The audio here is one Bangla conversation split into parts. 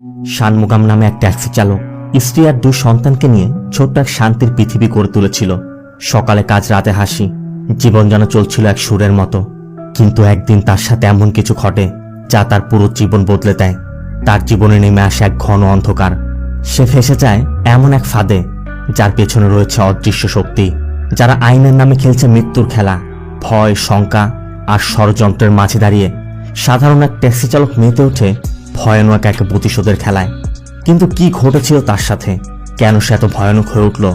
শানমুগাম নামে এক ট্যাক্সি চালক স্ত্রী আর দুই সন্তানকে নিয়ে ছোট্ট এক শান্তির পৃথিবী করে তুলেছিল। সকালে কাজ, রাতে হাসি, জীবন যেন চলছিল এক সুরের মতো। কিন্তু একদিন তার সাথে এমন কিছু ঘটে যা তার পুরো জীবন বদলে দেয়। তার জীবনে নেমে আসে এক ঘন অন্ধকার। সে ফেসে যায় এমন এক ফাঁদে যার পেছনে রয়েছে অদৃশ্য শক্তি, যারা আইনের নামে খেলছে মৃত্যুর খেলা। ভয়, শঙ্কা আর ষড়যন্ত্রের মাঝে দাঁড়িয়ে সাধারণ এক ট্যাক্সি চালক মেতে ওঠে ভয়ানক এক প্রতিশোধের খেলায়। কিন্তু কি ঘটেছিল তার সাথে, কেন সে এত ভয়ানক হয়ে উঠল,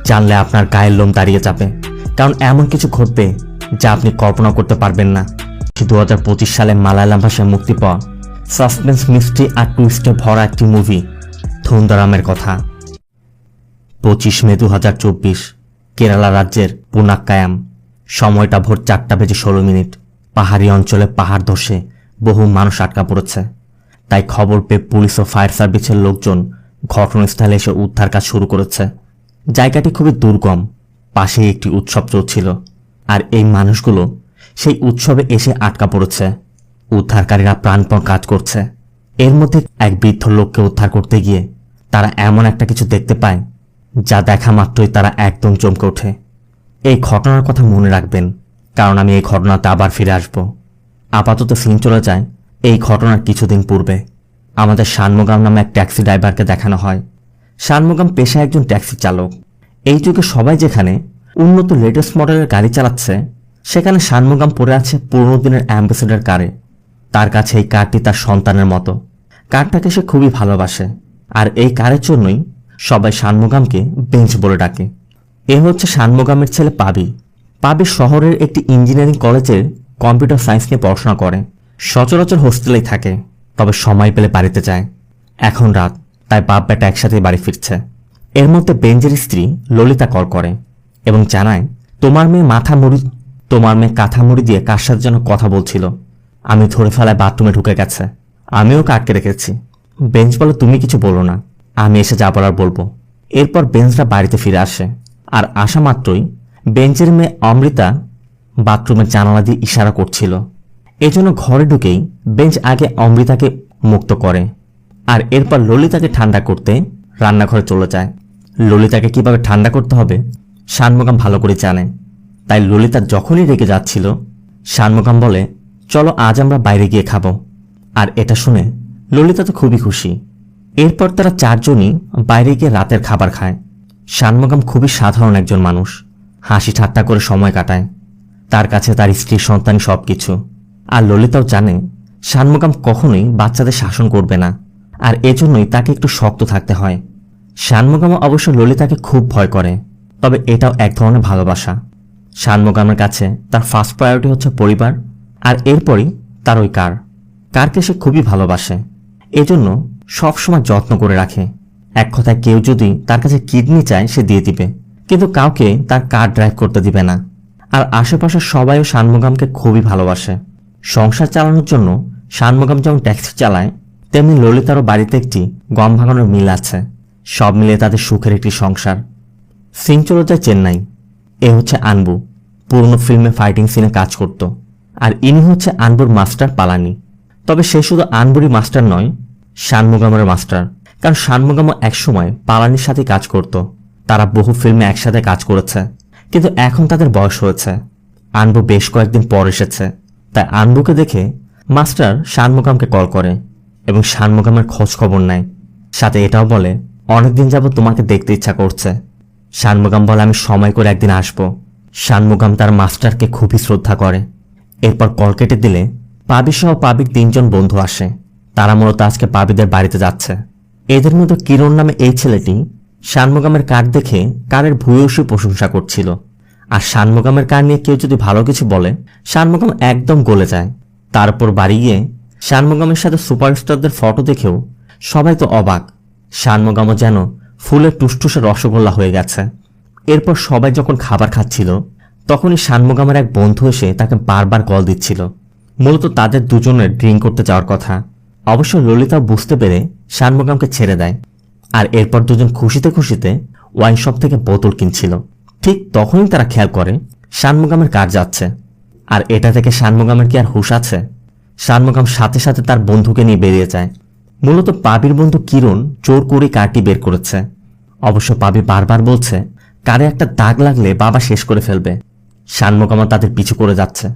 জানলে আপনার গায়ের লোম দাঁড়িয়ে যাবে। কারণ এমন কিছু ঘটবে যা আপনি কল্পনা করতে পারবেন না। 2025 সালে মালায়ালাম ভাষায় মুক্তি পাওয়া সাসপেন্স, মিস্ট্রি আর টুইস্টে ভরা একটি মুভি ধুন্দারামের কথা। 25 মে 2024, কেরালা রাজ্যের পুনাক্কায়াম। সময়টা ভোর 4:16। পাহাড়ি অঞ্চলে পাহাড় ধসে বহু মানুষ আটকা পড়েছে। তাই খবর পেয়ে পুলিশ ও ফায়ার সার্ভিসের লোকজন ঘটনাস্থলে এসে উদ্ধার কাজ শুরু করেছে। জায়গাটি খুবই দুর্গম, পাশেই একটি উৎসব চলছিল, আর এই মানুষগুলো সেই উৎসবে এসে আটকা পড়েছে। উদ্ধারকারীরা প্রাণপণ কাজ করছে। এর মধ্যে এক বৃদ্ধ লোককে উদ্ধার করতে গিয়ে তারা এমন একটা কিছু দেখতে পায় যা দেখা মাত্রই তারা একদম চমকে ওঠে। এই ঘটনার কথা মনে রাখবেন, কারণ আমি এই ঘটনাতে আবার ফিরে আসব। আপাতত সিন চলে যায় এই ঘটনার কিছুদিন পূর্বে। আমাদের শানমুগাম নামে এক ট্যাক্সি ড্রাইভারকে দেখানো হয়। শানমুগাম পেশায় একজন ট্যাক্সি চালক। এই যুগে সবাই যেখানে উন্নত লেটেস্ট মডেলের গাড়ি চালাচ্ছে, সেখানে শানমুগাম পড়ে আছে পুরনো দিনের অ্যাম্বাসেডর কারে। তার কাছে এই কারটি তার সন্তানের মতো। কারটাকে সে খুবই ভালোবাসে, আর এই কারের জন্যই সবাই শানমুগামকে বেঞ্চ বলে ডাকে। এ হচ্ছে শানমুগামের ছেলে পাবি। পাবি শহরের একটি ইঞ্জিনিয়ারিং কলেজের কম্পিউটার সায়েন্স নিয়ে পড়াশোনা করে। সচরাচর হোস্টেলেই থাকে, তবে সময় পেলে বাড়িতে যায়। এখন রাত, তাই বাপ বেটা একসাথে বাড়ি ফিরছে। এর মধ্যে বেঞ্জের স্ত্রী ললিতা কল করে এবং জানায়, তোমার মেয়ে কাঁথা মুড়ি দিয়ে কার সাথে যেন কথা বলছিল। আমি ধরে ফেলায় বাথরুমে ঢুকে গেছে। আমিও আটকে রেখেছি। বেঞ্জ বলে, তুমি কিছু বলো না, আমি এসে যা বলার বলবো। এরপর বেঞ্জরা বাড়িতে ফিরে আসে, আর আসা মাত্রই বেঞ্জের মেয়ে অমৃতা বাথরুমের জানালা দিয়ে ইশারা করছিল। এজন্য ঘরে ঢুকেই বেঞ্জ আগে অমৃতাকে মুক্ত করে, আর এরপর ললিতাকে ঠান্ডা করতে রান্নাঘরে চলে যায়। ললিতাকে কিভাবে ঠান্ডা করতে হবে শানমুগাম ভালো করে জানে। তাই ললিতা যখনই রেগে যাচ্ছিল, শানমুগাম বলে, চলো আজ আমরা বাইরে গিয়ে খাবো। আর এটা শুনে ললিতা তো খুবই খুশি। এরপর তারা চারজনই বাইরে গিয়ে রাতের খাবার খায়। শানমুগাম খুবই সাধারণ একজন মানুষ, হাসি ঠাট্টা করে সময় কাটায়। তার কাছে তার স্ত্রীর সন্তানই সবকিছু। আর ললিতাও জানে শানমুগাম কখনোই বাচ্চাদের শাসন করবে না, আর এজন্যই তাকে একটু শক্ত থাকতে হয়। শানমুগামও অবশ্য ললিতাকে খুব ভয় করে, তবে এটাও এক ধরনের ভালোবাসা। শানমুগামের কাছে তার ফার্স্ট প্রায়োরিটি হচ্ছে পরিবার, আর এরপরই তার ওই কারকে সে খুবই ভালোবাসে। এজন্য সবসময় যত্ন করে রাখে। এক কথায়, কেউ যদি তার কাছে কিডনি চায় সে দিয়ে দিবে, কিন্তু কাউকে তার কার ড্রাইভ করতে দিবে না। আর আশেপাশের সবাইও শানমুগামকে খুবই ভালোবাসে। সংসার চালানোর জন্য শানমুগাম যেমন ট্যাক্সি চালায়, তেমনি ললিতারও বাড়িতে একটি গম ভাঙানোর মিল আছে। সব মিলিয়ে তাদের সুখের একটি সংসার। সিন চলে যায় চেন্নাই। এ হচ্ছে আনবু। পুরনো ফিল্মে ফাইটিং সিনে কাজ করত, আর ইনি হচ্ছে আনবুর মাস্টার পালানি। তবে সে শুধু আনবুরই মাস্টার নয়, শানমুগামের মাস্টার। কারণ শানমুগামও একসময় পালানির সাথে কাজ করত। তারা বহু ফিল্মে একসাথে কাজ করেছে, কিন্তু এখন তাদের বয়স হয়েছে। আনবু বেশ কয়েকদিন পর এসেছে, তাই আনবুকে দেখে মাস্টার শানমুগামকে কল করে এবং শানমুগামের খোঁজ খবর নেয়। সাথে এটাও বলে, অনেকদিন যাবত তোমাকে দেখতে ইচ্ছা করছে। শানমুগাম বলে, আমি সময় করে একদিন আসব। শানমুগাম তার মাস্টারকে খুবই শ্রদ্ধা করে। এরপর কল কেটে দিলে পাবি সহ পাবির 3 জন বন্ধু আসে। তারা মূলত আজকে পাবিদের বাড়িতে যাচ্ছে। এদের মধ্যে কিরণ নামে এই ছেলেটি শানমুগামের কার দেখে কারের ভূয়সী প্রশংসা করছিল। আর শানমুগামের কার নিয়ে কেউ যদি ভালো কিছু বলে, শানমুগাম একদম গলে যায়। তারপর বাড়ি গিয়ে শানমুগামের সাথে সুপারস্টারদের ফটো দেখেও সবাই তো অবাক। শানমুগামও যেন ফুলের টুসটুসে রসগোল্লা হয়ে গেছে। এরপর সবাই যখন খাবার খাচ্ছিল, তখনই শানমুগামের এক বন্ধু এসে তাকে বারবার কল দিচ্ছিল। মূলত তাদের দুজনের ড্রিঙ্ক করতে যাওয়ার কথা। অবশ্য ললিতাও বুঝতে পেরে শানমুগামকে ছেড়ে দেয়, আর এরপর দুজন খুশিতে খুশিতে ওয়াইন শপ থেকে বোতল কিনছিল। ঠিক তখনই তারা খেয়াল করে শানমুগামের কার যাচ্ছে। আর এটা থেকে শানমুগামের কি আর হুঁশ আছে? শানমুগাম সাথে সাথে তার বন্ধুকে নিয়ে বেরিয়ে যায়। মূলত পাবির বন্ধু কিরণ জোর করে কারটি বের করেছে। অবশ্য পাবি বারবার বলছে কারে একটা দাগ লাগলে বাবা শেষ করে ফেলবে। শানমুগামও তাদের পিছু করে যাচ্ছে।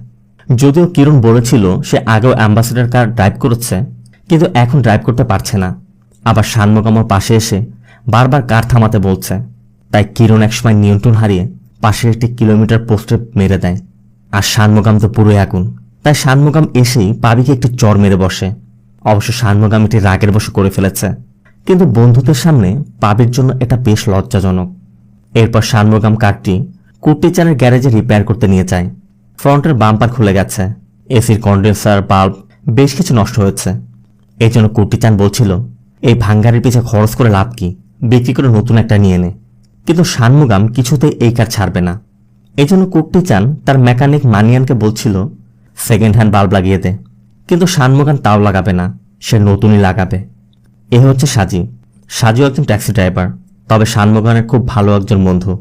যদিও কিরণ বলেছিল সে আগেও অ্যাম্বাসেডর কার ড্রাইভ করেছে, কিন্তু এখন ড্রাইভ করতে পারছে না। আবার শানমুগামর পাশে এসে বারবার কার থামাতে বলছে। তাই কিরণ একসময় নিয়ন্ত্রণ হারিয়ে পাশের একটি কিলোমিটার পোস্টে মেরে দেয়। আর শানমুগাম তো পুরোই আগুন। তাই শানমুগাম এসেই পাবিকে একটি চর মেরে বসে। অবশ্য শানমুগাম এটি রাগের বশে করে ফেলেছে, কিন্তু বন্ধুদের সামনে পাবির জন্য এটা বেশ লজ্জাজনক। এরপর শানমুগাম কারটি কুট্টিচানের গ্যারেজে রিপেয়ার করতে নিয়ে যায়। ফ্রন্টের বাম্পার খুলে গেছে, এসির কন্ডেন্সার বাল্ব বেশ কিছু নষ্ট হয়েছে। এই জন্য কুট্টিচান বলছিল এই ভাঙ্গারের পিছে খরচ করে লাভ কি, বিক্রি করে নতুন একটা নিয়ে নে। কিন্তু শানমুগাম কিছুতেই এই কার ছাড়বে না। এই জন্য কুট্টিচান তার মেকানিক মানিয়ানকে বলছিল সেকেন্ড হ্যান্ড বাল্ব লাগিয়ে দে, কিন্তু শানমুগাম তাও লাগাবে না, সে নতুনই লাগাবে। এ হচ্ছে সাজি। সাজিও একজন ট্যাক্সি ড্রাইভার, তবে শানমুগামের খুব ভালো একজন বন্ধু।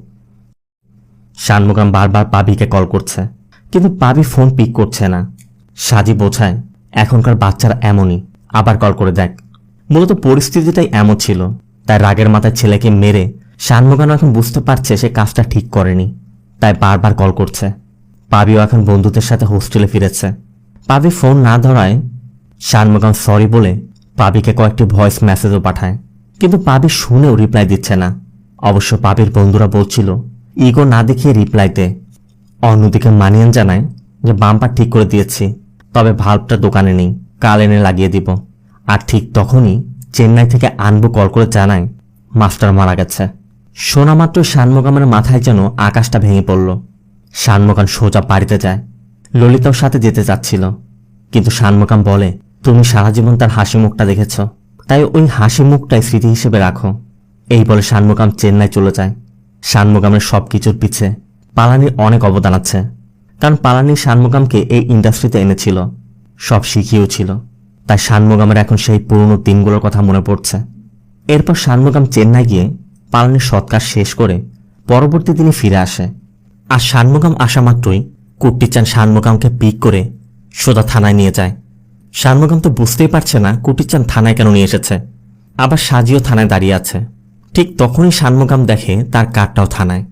শানমুগাম বারবার পাবিকে কল করছে, কিন্তু পাবি ফোন পিক করছে না। সাজি বোঝায় এখনকার বাচ্চারা এমনই, আবার কল করে দেখ। মূলত পরিস্থিতিটাই এমন ছিল, তাই রাগের মাথায় ছেলেকে মেরে শানমুগাম এখন বুঝতে পারছে সে কাজটা ঠিক করেনি, তাই বারবার কল করছে। পাবিও এখন বন্ধুদের সাথে হোস্টেলে ফিরেছে। পাবি ফোন না ধরায় শানমুগাম সরি বলে পাবিকে কয়েকটি ভয়েস মেসেজও পাঠায়, কিন্তু পাবি শুনেও রিপ্লাই দিচ্ছে না। অবশ্য পাবির বন্ধুরা বলছিল ইগো না দেখিয়ে রিপ্লাই দে। অন্যদিকে মানিয়ান জানায় যে বাম্পার ঠিক করে দিয়েছি, তবে ভাল্বটা দোকানে নেই, কাল এনে লাগিয়ে দিব। আর ঠিক তখনই চেন্নাই থেকে আনবু কল করে জানায় মাস্টার মারা গেছে। শোনা মাত্র শানমুগামের মাথায় যেন আকাশটা ভেঙে পড়ল। শানমুগাম সোজা বাড়িতে যায়। ললিতাও সাথে যেতে চাচ্ছিল, কিন্তু শানমুগাম বলে তুমি সারা জীবন তার হাসি মুখটা দেখেছ, তাই ওই হাসি মুখটাই স্মৃতি হিসেবে রাখো। এই বলে শানমুগাম চেন্নাই চলে যায়। শানমুগামের সব কিছুর পিছে পালানির অনেক অবদান আছে, কারণ পালানি শানমুগামকে এই ইন্ডাস্ট্রিতে এনেছিল, সব শিখিয়েছিল। তাই শানমুগামের এখন সেই পুরনো দিনগুলোর কথা মনে পড়ছে। এরপর শানমুগাম চেন্নাই গিয়ে পালানির সৎকার শেষ করে পরবর্তী দিনে ফিরে আসে। আর শানমুগাম আসা মাত্রই কুট্টিচান শানমুগামকে পিক করে সোজা থানায় নিয়ে যায়। শানমুগাম তো বুঝতেই পারছে না কুট্টিচান থানায় কেন নিয়ে এসেছে। আবার সাজিও থানায় দাঁড়িয়ে আছে। ঠিক তখনই শানমুগাম দেখে তার কারটাও থানায়।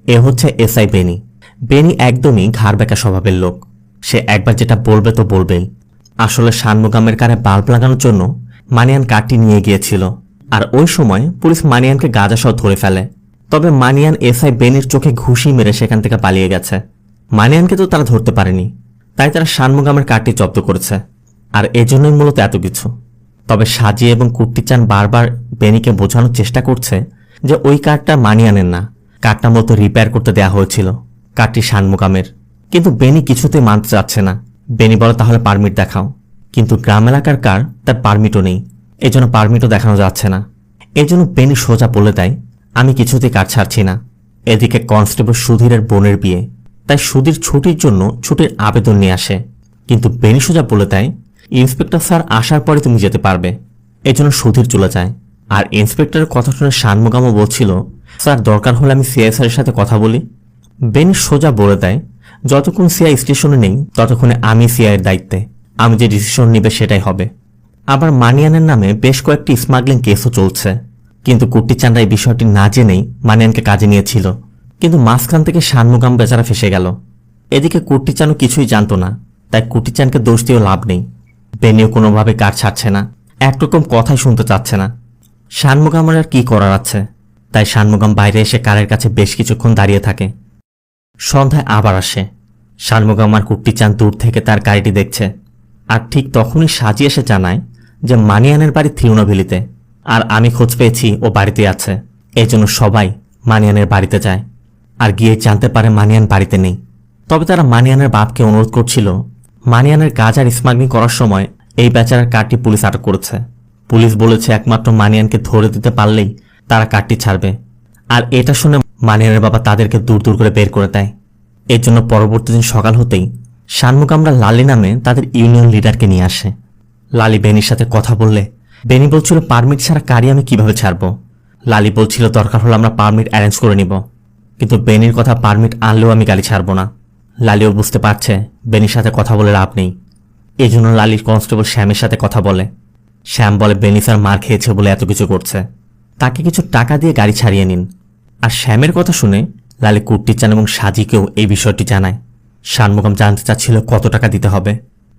এ হচ্ছে এসআই বেনি। বেনি একদমই ঘাড় বেঁকা স্বভাবের লোক। সে একবার যেটা বলবে তো বলবেই। আসলে শানমুগামের কারে বাল্ব লাগানোর জন্য মানিয়ান কারটি নিয়ে গিয়েছিল, আর ওই সময় পুলিশ মানিয়ানকে গাঁজাসহ ধরে ফেলে। তবে মানিয়ান এসআই বেনির চোখে ঘুষি মেরে সেখান থেকে পালিয়ে গেছে। মানিয়ানকে তো তারা ধরতে পারেনি, তাই তারা শানমুগামের কারটি জব্দ করেছে। আর এজন্যই মূলত এত কিছু। তবে সাজি এবং কুট্টিচান বারবার বেনিকে বোঝানোর চেষ্টা করছে যে ওই কারটা মানিয়ানের না, কারটা মতো রিপেয়ার করতে দেয়া হয়েছিল, কারটি শানমুগামের। কিন্তু বেনি কিছুতেই মানতে চাচ্ছে না। বেনি বলে তাহলে পারমিট দেখাও, কিন্তু গ্রাম এলাকার কার, তার পারমিটও নেই, এজন্য পারমিটও দেখানো যাচ্ছে না। এজন্য বেনি সোজা বলে দেয় আমি কিছুতেই কার ছাড়ছি না। এদিকে কনস্টেবল সুধীরের বোনের বিয়ে, তাই সুধীর ছুটির জন্য ছুটির আবেদন নিয়ে আসে। কিন্তু বেনি সোজা বলে দেয় ইন্সপেক্টর স্যার আসার পরে তুমি যেতে পারবে। এজন্য সুধীর চলে যায়। আর ইন্সপেক্টরের কথা শুনে শানমুগামও বলছিল স্যার দরকার হলে আমি সিআই স্যারের সাথে কথা বলি। বেনি সোজা বলে দেয় যতক্ষণ সিআই স্টেশনে নেই ততক্ষণে আমি সিআইয়ের দায়িত্বে, আমি যে ডিসিশন নিবে সেটাই হবে। আবার মানিয়ানের নামে বেশ কয়েকটি স্মাগলিং কেসও চলছে, কিন্তু কুট্টিচানরা এই বিষয়টি না জেনেই মানিয়ানকে কাজে নিয়েছিল। কিন্তু মাঝখান থেকে শানমুগাম বেচারা ফেসে গেল। এদিকে কুট্টিচানও কিছুই জানতো না, তাই কুট্টিচানকে দোষ দিয়েও লাভ নেই। বেনিও কোনোভাবে কার ছাড়ছে না, একরকম কথাই শুনতে চাচ্ছে না। শানমুগামের আর কি করার আছে, তাই শানমুগাম বাইরে এসে কারের কাছে বেশ কিছুক্ষণ দাঁড়িয়ে থাকে। সন্ধ্যায় আবার আসে। শানমুগাম আর কুট্টিচান দূর থেকে তার গাড়িটি দেখছে। আর ঠিক তখনই সাজি এসে জানায় যে মানিয়ানের বাড়ি থিরুনাভেলিতে, আর আমি খোঁজ পেয়েছি ও বাড়িতে আছে। এজন্য সবাই মানিয়ানের বাড়িতে যায়, আর গিয়ে জানতে পারে মানিয়ান বাড়িতে নেই। তবে তারা মানিয়ানের বাপকে অনুরোধ করছিল মানিয়ানের গাঁজার স্মাগলিং করার সময় এই বেচারার কারটি পুলিশ আটক করেছে। পুলিশ বলেছে একমাত্র মানিয়ানকে ধরে দিতে পারলেই তারা কারটি ছাড়বে। আর এটা শুনে মানিয়ানের বাবা তাদেরকে দূর দূর করে বের করে দেয়। এর জন্য পরবর্তী দিন সকাল হতেই শানমুগামরা লালি নামে তাদের ইউনিয়ন লিডারকে নিয়ে আসে। লালি বেনির সাথে কথা বললে বেনি বলছিল পারমিট ছাড়া গাড়ি আমি কিভাবে ছাড়ব। লালি বলছিল দরকার হলে আমরা পারমিট অ্যারেঞ্জ করে নিব, কিন্তু বেনির কথা পারমিট আনলেও আমি গাড়ি ছাড়ব না। লালিও বুঝতে পারছে বেনির সাথে কথা বলে লাভ নেই। এই জন্য লালির কনস্টেবল শ্যামের সাথে কথা বলে। শ্যাম বলে বেনি স্যার মার খেয়েছে বলে এত কিছু করছে, তাকে কিছু টাকা দিয়ে গাড়ি ছাড়িয়ে নিন। আর শ্যামের কথা শুনে লালি কুট্টিচান এবং সাজিকেও এই বিষয়টি জানায়। ষাণমুগম জানতে চাচ্ছিল কত টাকা দিতে হবে।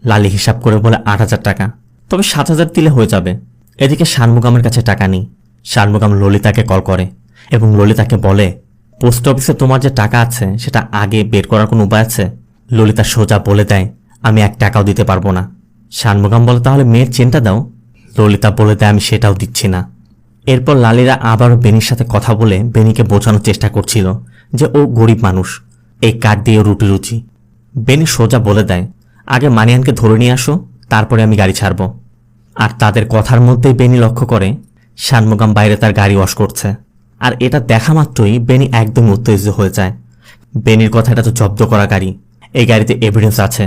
লালি হিসাব করে বলে 8,000 টাকা, তবে 7,000 দিলে হয়ে যাবে। এদিকে ষাণমুগমের কাছে টাকা নেই। ষাণমুগম ললিতাকে কল করে এবং ললিতাকে বলে, পোস্ট অফিসে তোমার যে টাকা আছে সেটা আগে বের করার কোনো উপায় আছে? ললিতা সোজা বলে দেয়, আমি 1 টাকাও দিতে পারবো না। ষাণমুগম বলে, তাহলে মেয়ের চেনটা দাও। ললিতা বলে দেয়, আমি সেটাও দিচ্ছি না। এরপর লালিরা আবারও বেনির সাথে কথা বলে বেনিকে বোঝানোর চেষ্টা করছিল যে ও গরিব মানুষ, এই কার্ড দিয়ে রুটি রুচি। বেনি সোজা বলে দেয়, আগে মানিয়ানকে ধরে নিয়ে আসো, তারপরে আমি গাড়ি ছাড়ব। আর তাদের কথার মধ্যেই বেনি লক্ষ্য করে ষাণমুগম বাইরে তার গাড়ি ওয়াশ করছে। আর এটা দেখা মাত্রই বেনি একদম উত্তেজিত হয়ে যায়। বেনির কথা, এটা তো জব্দ করা গাড়ি, এই গাড়িতে এভিডেন্স আছে।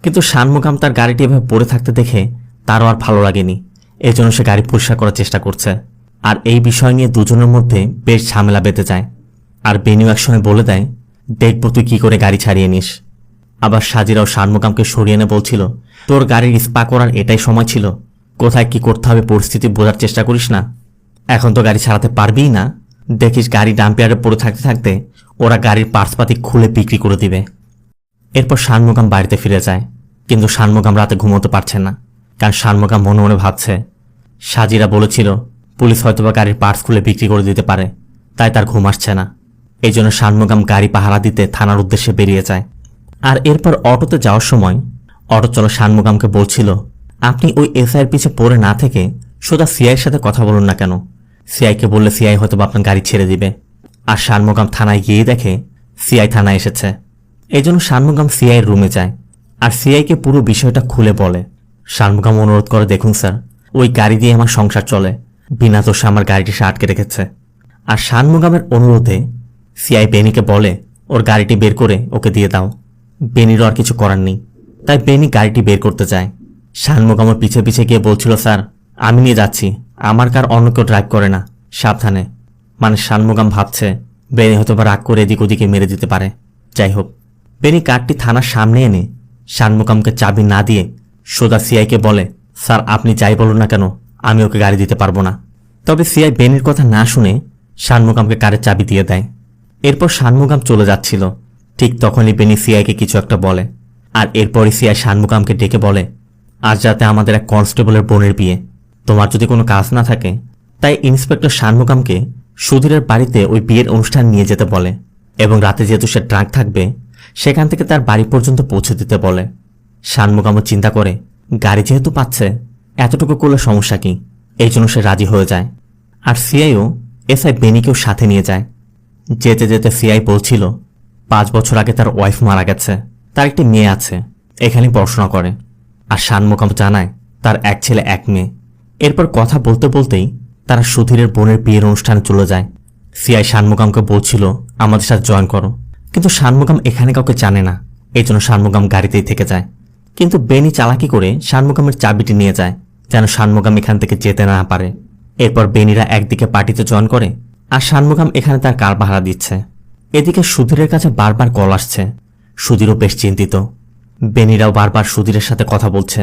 কিন্তু ষাণমুগম তার গাড়িটি এভাবে পড়ে থাকতে দেখে তারও আর ভালো লাগেনি। এজন্য সে গাড়ি পরিষ্কার করার চেষ্টা করছে। আর এই বিষয় নিয়ে দুজনের মধ্যে বেশ ঝামেলা বেঁধে যায়। আর বেনিও একসময় বলে দেয়, দেখব তুই কি করে গাড়ি ছাড়িয়ে নিস। আবার সাজিরাও ষাণমুগমকে সরিয়ে এনে বলছিল, তোর গাড়ির স্পা করার এটাই সময় ছিল? কোথায় কি করতে হবে পরিস্থিতি বোঝার চেষ্টা করিস না? এখন তো গাড়ি ছাড়াতে পারবিই না। দেখিস গাড়ি ডাম্পিয়ারে পড়ে থাকতে থাকতে ওরা গাড়ির পার্টসপাতি খুলে বিক্রি করে দিবে। এরপর ষাণমুগম বাড়িতে ফিরে যায়। কিন্তু ষাণমুগম রাতে ঘুমোতে পারছে না, কারণ ষাণমুগম মনে মনে ভাবছে সাজিরা বলেছিল পুলিশ হয়তোবা গাড়ির পার্টস খুলে বিক্রি করে দিতে পারে, তাই তার ঘুম আসছে না। এই জন্য ষাণমুগম গাড়ি পাহারা দিতে থানার উদ্দেশ্যে বেরিয়ে যায়। আর এরপর অটোতে যাওয়ার সময় অটো চলো ষাণমুগমকে বলছিল, আপনি ওই এসআইয়ের পিছে পড়ে না থেকে সোজা সিআইয়ের সাথে কথা বলুন না কেন? সিআইকে বললে সিআই হয়তো আপনার গাড়ি ছেড়ে দিবে। আর ষাণমুগম থানায় গিয়ে দেখে সিআই থানায় এসেছে। এই জন্য ষাণমুগম সিআইয়ের রুমে যায় আর সিআইকে পুরো বিষয়টা খুলে বলে। ষাণমুগম অনুরোধ করে, দেখুন স্যার, ওই গাড়ি দিয়ে আমার সংসার চলে, বিনা দোষে আমার গাড়িটি সে আটকে রেখেছে। আর ষাণমুগমের অনুরোধে সিআই বেনিকে বলে ওর গাড়িটি বের করে ওকে দিয়ে দাও। বেনিরও আর কিছু করার নেই, তাই বেনি গাড়িটি বের করতে যায়। ষাণমুগমের পিছে পিছে গিয়ে বলছিল, স্যার আমি নিয়ে যাচ্ছি, আমার কার অন্য কেউ ড্রাইভ করে না, সাবধানে। মানে ষাণমুগম ভাবছে বেনি হয়তো বা রাগ করে এদিক ওদিকে মেরে দিতে পারে। যাই হোক, বেনি কারটি থানার সামনে এনে ষাণমুগমকে চাবি না দিয়ে সোজা সিআইকে বলে, স্যার আপনি যাই বলুন না কেন আমি ওকে গাড়ি দিতে পারবো না। তবে সিআই বেনির কথা না শুনে ষাণমুগমকে কারের চাবি দিয়ে দেয়। এরপর ষাণমুগম চলে যাচ্ছিল, ঠিক তখনই বেনি সিআইকে কিছু একটা বলে। আর এরপরই সিআই ষাণমুগমকে ডেকে বলে, আজ রাতে আমাদের এক কনস্টেবলের বোনের বিয়ে, তোমার যদি কোনো কাজ না থাকে তাই ইন্সপেক্টর ষাণমুগমকে সুধীরের বাড়িতে ওই বিয়ের অনুষ্ঠান নিয়ে যেতে বলে এবং রাতে যেহেতু সে ড্রাঙ্ক থাকবে সেখান থেকে তার বাড়ি পর্যন্ত পৌঁছে দিতে বলে। ষাণমুগমও চিন্তা করে গাড়ি যেহেতু পাচ্ছে এতটুকু করলে সমস্যা কি, এই জন্য সে রাজি হয়ে যায়। আর সিআইও এসআই বেনিকেও সাথে নিয়ে যায়। যেতে যেতে সিআই বলছিল 5 বছর আগে তার ওয়াইফ মারা গেছে, তার একটি মেয়ে আছে, এখানে পড়াশোনা করে। আর ষাণমুগম জানায় তার এক ছেলে এক মেয়ে। এরপর কথা বলতে বলতেই তারা সুধীরের বোনের বিয়ের অনুষ্ঠানে চলে যায়। সিআই ষাণমুগমকে বলছিল আমাদের সাথে জয়েন করো, কিন্তু ষাণমুগম এখানে কাউকে জানে না, এই জন্য ষাণমুগম গাড়িতেই থেকে যায়। কিন্তু বেনি চালাকি করে ষাণমুগমের চাবিটি নিয়ে যায় যেন ষাণমুগম এখান থেকে যেতে না পারে। এরপর বেনিরা একদিকে পার্টিতে জয়েন করে আর ষাণমুগম এখানে তার কার পাহারা দিচ্ছে। এদিকে সুধীরের কাছে বারবার কল আসছে, সুধীরও বেশ চিন্তিত। বেনিরাও বারবার সুধীরের সাথে কথা বলছে,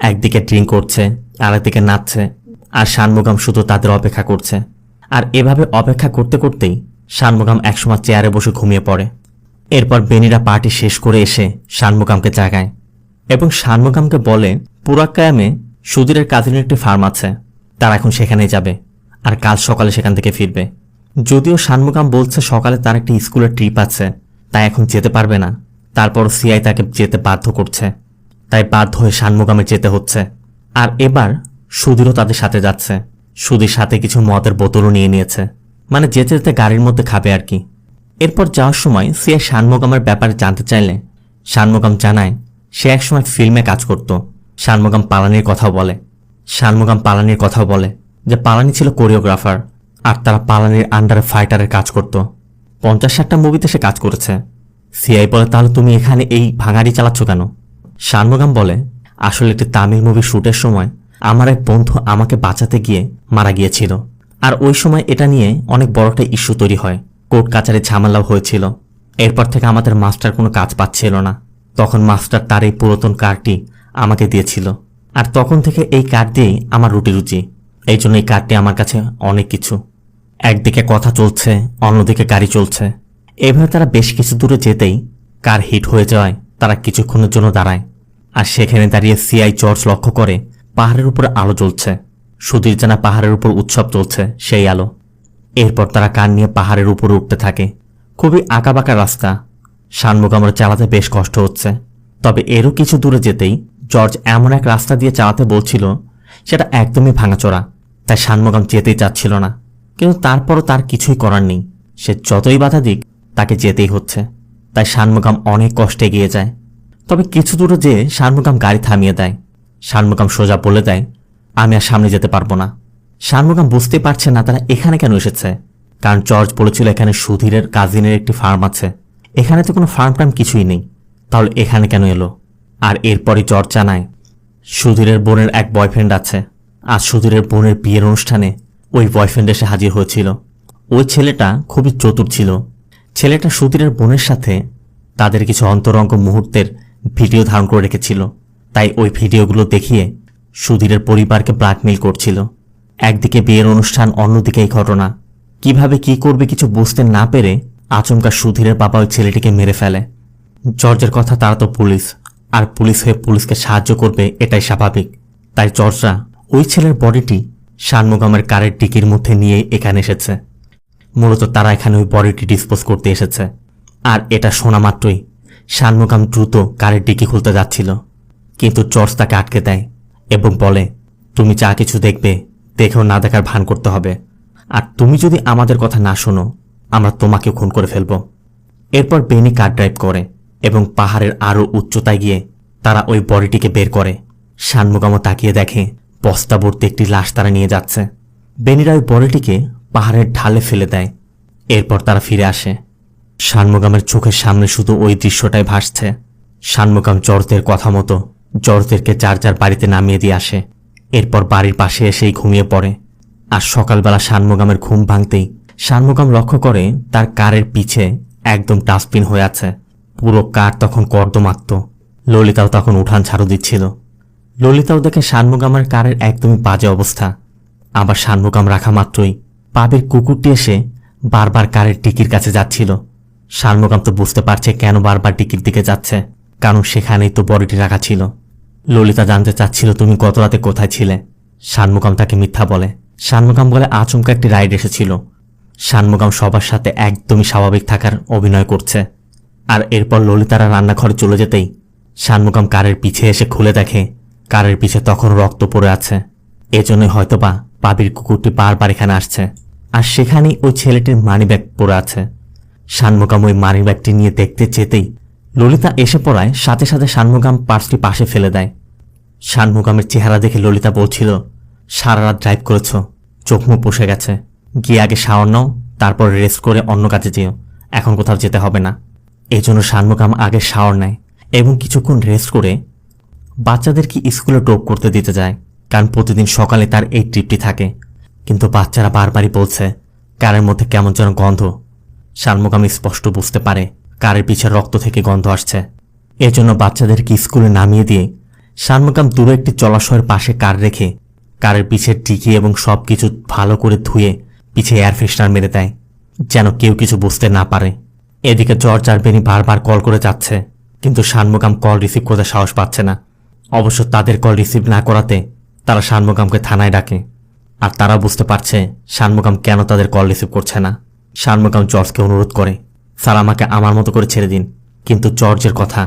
একদিকে ড্রিঙ্ক করছে আর একদিকে নাচছে। আর ষাণমুগম শুধু তাদের অপেক্ষা করছে। আর এভাবে অপেক্ষা করতে করতেই ষাণমুগম একসময় চেয়ারে বসে ঘুমিয়ে পড়ে। এরপর বেনিরা পার্টি শেষ করে এসে ষাণমুগমকে জাগায় এবং ষাণমুগমকে বলে পুরাক্কায়ামে সুধীরের কাজিনের একটি ফার্ম আছে, তারা এখন সেখানেই যাবে আর কাল সকালে সেখান থেকে ফিরবে। যদিও ষাণমুগম বলছে সকালে তার একটি স্কুলের ট্রিপ আছে, তাই এখন যেতে পারবে না, তারপর সিআই তাকে যেতে বাধ্য করছে, তাই বাধ্য হয়ে ষাণমুগমের যেতে হচ্ছে। আর এবার সুধীরও তাদের সাথে যাচ্ছে। সুধীর সাথে কিছু মদের বোতলও নিয়ে নিয়েছে, মানে যেতে যেতে গাড়ির মধ্যে খাবে আর কি। এরপর যাওয়ার সময় সিআই ষাণমুগমের ব্যাপারে জানতে চাইলে ষাণমুগম জানায় সে একসময় ফিল্মে কাজ করত। ষাণমুগম পালানির কথাও বলে যে পালানি ছিল কোরিওগ্রাফার আর তারা পালানির আন্ডারে ফাইটারের কাজ করত। 50-60টা মুভিতে সে কাজ করেছে। সিআই বলে তাহলে তুমি এখানে এই ভাঙাড়ি চালাচ্ছ কেন? ষাণমুগম বলে আসলে একটি তামিল মুভি শুটের সময় আমার এক বন্ধু আমাকে বাঁচাতে গিয়ে মারা গিয়েছিল, আর ওই সময় এটা নিয়ে অনেক বড় একটা ইস্যু তৈরি হয়, কোর্ট কাচারে ঝামেলাও হয়েছিল। এরপর থেকে আমাদের মাস্টার কোনো কাজ পাচ্ছিল না, তখন মাস্টার তার এই পুরাতন কারটি আমাকে দিয়েছিল আর তখন থেকে এই কার্ড দিয়েই আমার রুটি রুচি। এই জন্য এই কার্ডটি আমার কাছে অনেক কিছু। একদিকে কথা চলছে, অন্যদিকে গাড়ি চলছে। এভাবে তারা বেশ কিছু দূরে যেতেই কার হিট হয়ে যাওয়ায় তারা কিছুক্ষণের জন্য দাঁড়ায়। আর সেখানে দাঁড়িয়ে সিআই জর্জ লক্ষ্য করে পাহাড়ের উপরে আলো জ্বলছে। সুধীর জানা পাহাড়ের উপর উৎসব চলছে সেই আলো। এরপর তারা কার নিয়ে পাহাড়ের উপরে উঠতে থাকে। খুবই আঁকাবাঁকা রাস্তা, শানমুগামের চালাতে বেশ কষ্ট হচ্ছে। তবে এরও কিছু দূরে যেতেই জর্জ এমন এক রাস্তা দিয়ে চালাতে বলছিল সেটা একদমই ভাঙাচোরা, তাই শানমুগাম যেতেই চাচ্ছিল না। কিন্তু তারপরও তার কিছুই করার নেই, সে যতই বাধা দিক তাকে যেতেই হচ্ছে। তাই শানমুগাম অনেক কষ্টে এগিয়ে যায়। তবে কিছু দূরে যেয়ে শানমুগাম গাড়ি থামিয়ে দেয়। শানমুগাম সোজা বলে দেয়, আমি আর সামনে যেতে পারবো না। শানমুগাম বুঝতে পারছে না তারা এখানে কেন এসেছে, কারণ জর্জ বলেছিল এখানে সুধীরের কাজিনের একটি ফার্ম আছে। এখানে তো কোনো ফার্ম টার্ম কিছুই নেই, তাহলে এখানে কেন এলো? আর এরপরই জর্জ জানায় সুধীরের বোনের এক বয়ফ্রেন্ড আছে। আজ সুধীরের বোনের বিয়ের অনুষ্ঠানে ওই বয়ফ্রেন্ড এসে হাজির হয়েছিল। ওই ছেলেটা খুবই চতুর ছিল। ছেলেটা সুধীরের বোনের সাথে তাদের কিছু অন্তরঙ্গ মুহূর্তের ভিডিও ধারণ করে রেখেছিল। তাই ওই ভিডিওগুলো দেখিয়ে সুধীরের পরিবারকে ব্ল্যাকমেইল করছিল। একদিকে বিয়ের অনুষ্ঠান, অন্যদিকে এই ঘটনা। কিভাবে কি করবে কিছু বুঝতে না পেরে আচমকা সুধীরের বাবা ওই ছেলেটিকে মেরে ফেলে। জর্জের কথা তারা তো পুলিশ, আর পুলিশ হয়ে পুলিশকে সাহায্য করবে এটাই স্বাভাবিক। তাই জর্জরা ওই ছেলের বডিটি শানমুগামের কারের ডিকির মধ্যে নিয়ে এখানে এসেছে। মূলত তারা এখানে ওই বডিটি ডিসপোজ করতে এসেছে। আর এটা শোনা মাত্রই শানমুগাম দ্রুত কারের ডিকি খুলতে যাচ্ছিল, কিন্তু জর্জ তাকে আটকে দেয় এবং বলে, তুমি যা কিছু দেখবে দেখেও না দেখার ভান করতে হবে। আর তুমি যদি আমাদের কথা না শোনো আমরা তোমাকে খুন করে ফেলব। এরপর বেনি কার ড্রাইভ করে এবং পাহাড়ের আরও উচ্চতায় গিয়ে তারা ওই বডিটিকে বের করে। শানমুগামও তাকিয়ে দেখে বস্তা ভর্তি একটি লাশ তারা নিয়ে যাচ্ছে। বেনিরা ওই বডিটিকে পাহাড়ের ঢালে ফেলে দেয়। এরপর তারা ফিরে আসে। শানমুগামের চোখের সামনে শুধু ওই দৃশ্যটাই ভাসছে। শানমুগাম জর্জদের কথা মতো জর্জদেরকে যার যার বাড়িতে নামিয়ে দিয়ে আসে। এরপর বাড়ির পাশে এসেই ঘুমিয়ে পড়ে। আর সকালবেলা শানমুগামের ঘুম ভাঙতেই শানমুগাম লক্ষ্য করে তার কারের পিছে একদম ডাস্টবিন হয়ে আছে। পুরো কার তখন কর্দমাক্ত। ললিতাও তখন উঠান ঝাড়ু দিচ্ছিল। ললিতাও দেখে শানমুগামের কারের একদমই বাজে অবস্থা। আবার শানমুগাম রাখা মাত্রই পাবের কুকুরটি এসে বারবার কারের ডিকির কাছে যাচ্ছিল। শানমুগাম তো বুঝতে পারছে কেন বারবার ডিকির দিকে যাচ্ছে, কারণ সেখানেই তো বডিটি রাখা ছিল। ললিতা জানতে চাচ্ছিল তুমি গত রাতে কোথায় ছিলে। শানমুগাম তাকে মিথ্যা বলে। শানমুগাম বলে আচমকা একটি রাইড এসেছিল। শানমুগাম সবার সাথে একদমই স্বাভাবিক থাকার অভিনয় করছে। আর এরপর ললিতারা রান্নাঘরে চলে যেতেই শানমুগাম কারের পিছে এসে খুলে দেখে কারের পিছে তখন রক্ত পড়ে আছে। এজন্যই হয়তোবা পাবির কুকুরটি বারবার এখানে আসছে। আর সেখানেই ওই ছেলেটির মানিব্যাগ পড়ে আছে। শানমুগাম ওই মানিব্যাগটি নিয়ে দেখতে যেতেই ললিতা এসে পড়ায় সাথে সাথে শানমুগাম পার্সটি পাশে ফেলে দেয়। শানমুগামের চেহারা দেখে ললিতা বলছিল, সারা রাত ড্রাইভ করেছ, চোখ মুখ বসে গেছে, গিয়ে আগে শাওয়ার নাও, তারপর রেস্ট করে অন্য কাজে যেও, এখন কোথাও যেতে হবে না। এজন্য শানমুগাম আগে শাওয়ার নেয় এবং কিছুক্ষণ রেস্ট করে বাচ্চাদেরকে স্কুলে ড্রপ করতে দিতে যায়, কারণ প্রতিদিন সকালে তার এই ট্রিপটি থাকে। কিন্তু বাচ্চারা বারবারই বলছে কারের মধ্যে কেমন যেন গন্ধ। শানমুগাম স্পষ্ট বুঝতে পারে কারের পিছের রক্ত থেকে গন্ধ আসছে। এজন্য বাচ্চাদেরকে স্কুলে নামিয়ে দিয়ে শানমুগাম দূরে একটি জলাশয়ের পাশে কার রেখে কারের পিছের ডিকি এবং সবকিছু ভালো করে ধুয়ে পিছে এয়ার ফ্রেশনার মেরে দেয়, যেন কেউ কিছু বুঝতে না পারে। এদিকে জর্জ আর বেনি বারবার কল করে যাচ্ছে, কিন্তু শানমুগাম কল রিসিভ করতে সাহস পাচ্ছে না। অবশ্য তাদের কল রিসিভ না করাতে তারা শানমুগামকে থানায় ডাকে। আর তারা বুঝতে পারছে শানমুগাম কেন তাদের কল রিসিভ করছে না। শানমুগাম জর্জকে অনুরোধ করে, স্যার আমাকে আমার মতো করে ছেড়ে দিন। কিন্তু জর্জের কথা,